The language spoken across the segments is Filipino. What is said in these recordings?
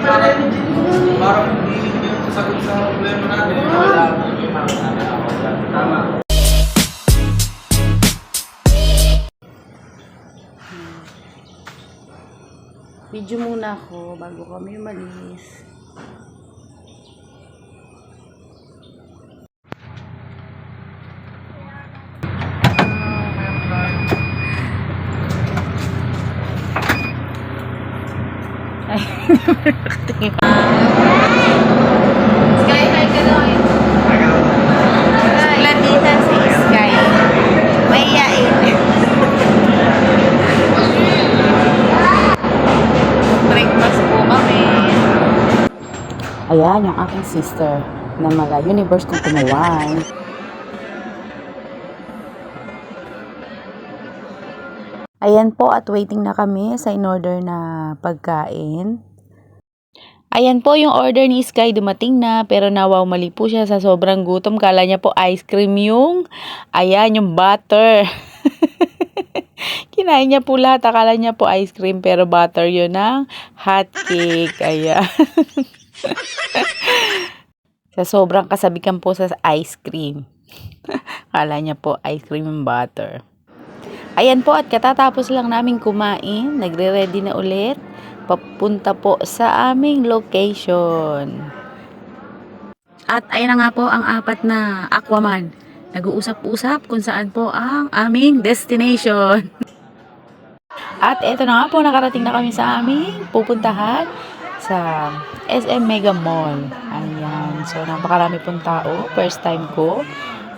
Parang hindi yung sagot sa problema natin. Wala. Tama. Video muna ako bago kami umalis. Ay, Sky, hi ka daw. Latita si Sky. Mahiyain. Breakfast po kami. Ayan, yung aking sister na mala universe kong kumuway. Ayan po at waiting na kami sa in-order na pagkain. Ayan po yung order ni Sky, dumating na pero nawaw mali po siya sa sobrang gutom. Kala niya po ice cream yung, ayan yung butter. Kinain niya po lahat, akala niya po ice cream pero butter yun ng hot cake. Ayan. Sa sobrang kasabikan po sa ice cream. Kala niya po ice cream yung butter. Ayan po at katatapos lang namin kumain, nagre-ready na ulit. Papunta po sa aming location. At ayan na nga po ang apat na Aquaman. Nag-uusap-usap kung saan po ang aming destination. At eto na nga po, nakarating na kami sa aming pupuntahan sa SM Mega Mall. Ayan, so napakarami pong tao. First time ko.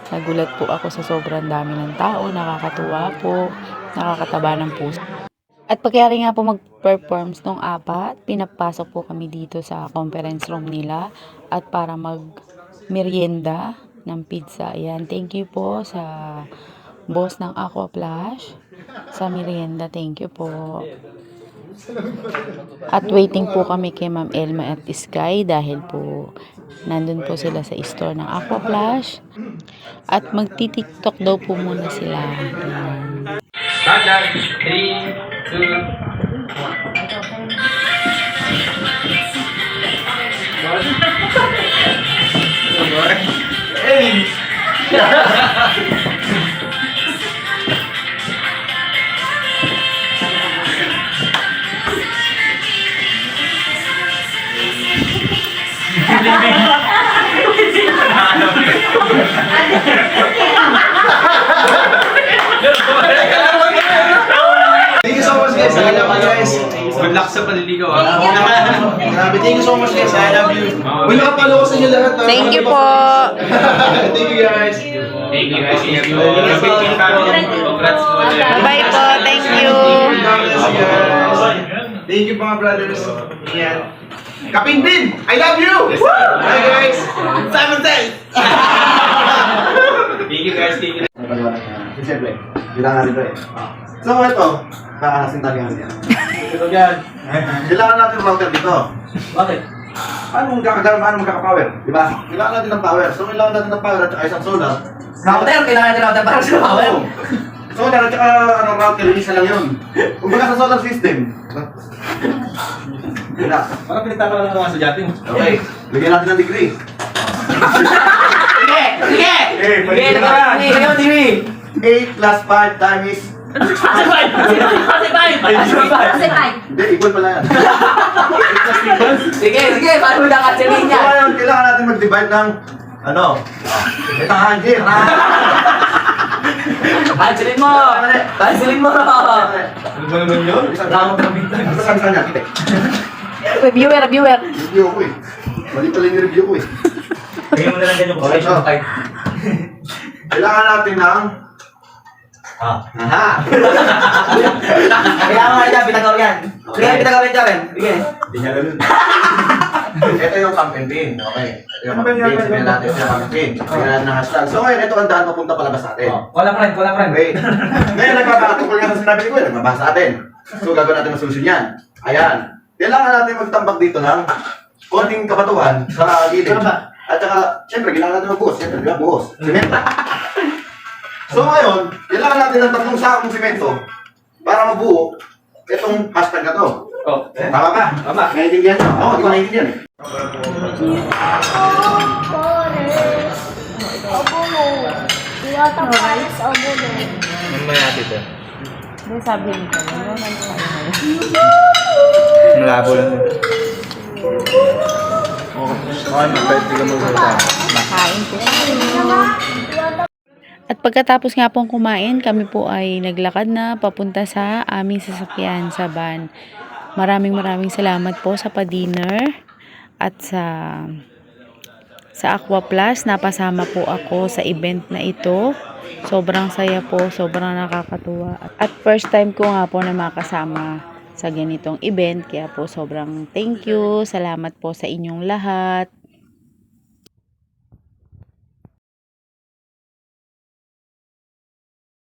Nagulat po ako sa sobrang dami ng tao. Nakakatuwa po. Nakakataba ng puso. At pagkayari nga po mag-performs nung apat, pinapasok po kami dito sa conference room nila at para mag-merienda ng pizza. Ayan, thank you po sa boss ng Aquaplash sa merienda. Thank you po. At waiting po kami kay Ma'am Elma at Sky dahil po nandun po sila sa store ng Aquaplash at magti-tiktok daw po muna sila. Ayan. Start 3, 2, 1. Hey! Thank you so much guys. I love you guys. Good luck sa paliligaw. Grabe. Thank you so much guys. I love you. Uy, nakapalo ko sa inyo lahat. Thank you po. Thank you guys. Thank you guys. Thank you. Congrats po. Bye po. Thank you. Thank you mga brothers. Yan. Kaping din. I love you. Bye guys. Simon says. Thank you guys. Thank you. Siyempre, kailangan natin ito eh. So ito, kakalasin tayo yan. Ito yan. Kailangan natin router dito. Bakit? Paano magkaka-power? Diba? Kailangan natin ng power. So kailangan natin ng power at saka isang solar. Router, kailangan natin router para sa power. Solar at saka router, isa lang yun. Kung baga sa solar system. Wala. Parang pinagtaka lang ng mga estudyante mo. Okay, bigyan natin ng degree. Sige! Sige! Sige! Sige! Sige! 8 plus 5 times... Kasi 5! Hindi, equal pala yan. Sige! Sige! Paano na kasilin So niya? ngayon, kailangan natin mag-divide ng... Ano? Ito ang hangin. Pansilin mo! Pansilin mo! Ano ba naman yun? Isang damang kabitan. Ano sabi sa kanya? Kita. Reviewer. Review ko eh. Mali pala yung review ko eh. Kaya mo na lang ganyan Okay, so. Kailangan natin ng... Aha! Kaya nga niya, pinagaw yan. Sige, pinagaw yan dyan. Sige. Hindi niya ganun. Ito yung campaign pin. Okay. Ito yung campaign pin. Sabihin natin ito yung campaign pin. Sabihin natin ng hashtag. So ngayon, ito ang daan papunta palabas natin. Wala friend. Okay. Ngayon, nagpapakatungkol nga sa sinabi ko, nagbabasa natin. So gagawin natin ang solusyon yan. Ayan. Kailangan natin magtambak dito ng konting kabatuhan sa gilid. At saka, siyempre, kailangan natin magbuhos. Siyempre, di ba? Buhos. Simento. So ngayon, kailangan natin ng 3 sakong simento para mabuo itong hashtag na to. Oh. Tama ka? Tama. Naiintindihan mo? Oo, di ko naiintindihan eh. Mamaya dito. Hindi, sabi nito. Malabo lang. Kain po. At pagkatapos nga pong kumain, kami po ay naglakad na papunta sa aming sasakyan sa van. Maraming salamat po sa pa-dinner at sa Aqua Plus. Napasama po ako sa event na ito. Sobrang saya po, sobrang nakakatuwa. At first time ko nga po na makasama sa ganitong event. Kaya po sobrang thank you. Salamat po sa inyong lahat.